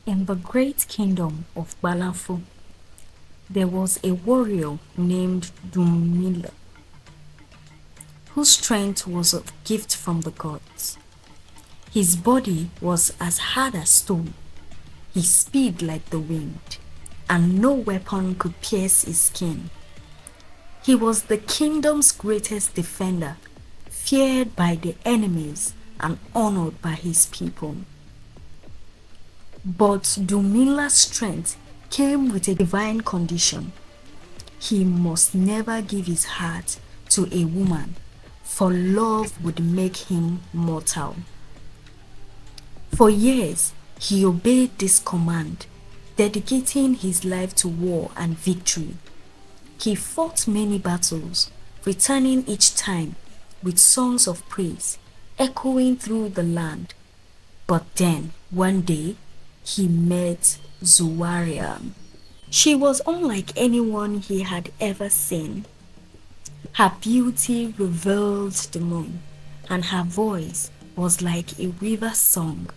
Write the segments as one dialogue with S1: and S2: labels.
S1: In the great kingdom of Balafo, there was a warrior named Dunmila, whose strength was a gift from the gods. His body was as hard as stone, his speed like the wind, and no weapon could pierce his skin. He was the kingdom's greatest defender, feared by the enemies and honored by his people. But Dunmila's strength came with a divine condition. He must never give his heart to a woman, for love would make him mortal. For years, he obeyed this command, dedicating his life to war and victory. He fought many battles, returning each time with songs of praise echoing through the land. But then, one day, he met Zuwaria. She was unlike anyone he had ever seen. Her beauty revealed the moon, and her voice was like a river song.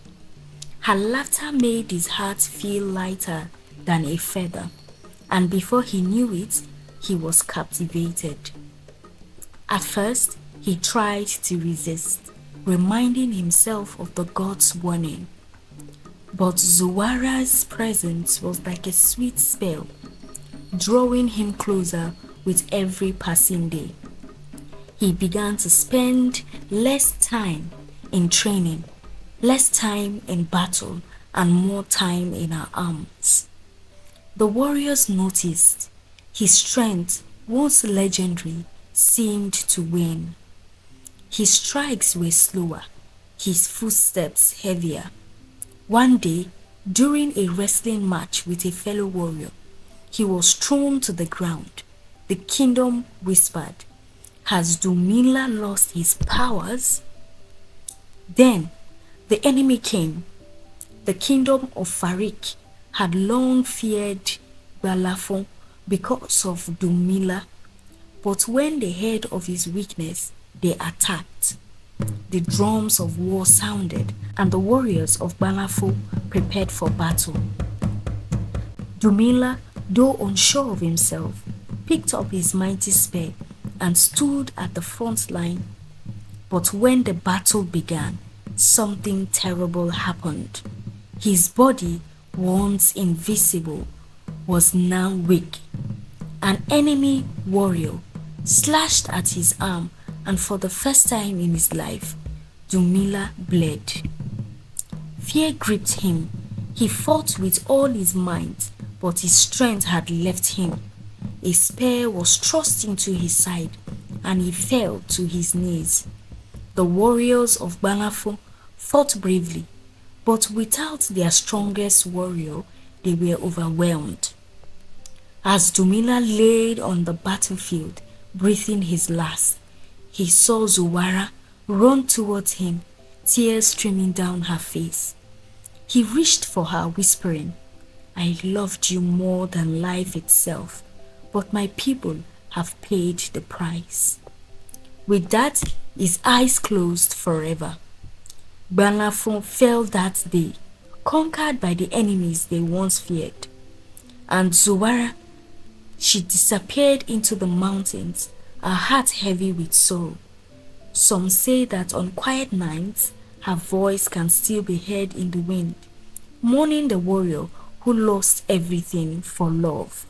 S1: Her laughter made his heart feel lighter than a feather, and before he knew it, he was captivated. At first, he tried to resist, reminding himself of the god's warning. But Zuwara's presence was like a sweet spell, drawing him closer with every passing day. He began to spend less time in training, less time in battle, and more time in her arms. The warriors noticed his strength, once legendary, seemed to wane. His strikes were slower, his footsteps heavier. One day, during a wrestling match with a fellow warrior, he was thrown to the ground. The kingdom whispered, "Has Dunmila lost his powers?" Then, the enemy came. The kingdom of Farik had long feared Balafon because of Dunmila, but when they heard of his weakness, they attacked. The drums of war sounded, and the warriors of Balafo prepared for battle. Dunmila, though unsure of himself, picked up his mighty spear and stood at the front line. But when the battle began, something terrible happened. His body, once invisible, was now weak. An enemy warrior slashed at his arm, and for the first time in his life, Dunmila bled. Fear gripped him. He fought with all his might, but his strength had left him. A spear was thrust into his side, and he fell to his knees. The warriors of Balafo fought bravely, but without their strongest warrior, they were overwhelmed. As Dunmila lay on the battlefield, breathing his last, he saw Zuwara run towards him, tears streaming down her face. He reached for her, whispering, "I loved you more than life itself, but my people have paid the price." With that, his eyes closed forever. Balafon fell that day, conquered by the enemies they once feared. And Zuwara, she disappeared into the mountains, her heart heavy with sorrow. Some say that on quiet nights, her voice can still be heard in the wind, mourning the warrior who lost everything for love.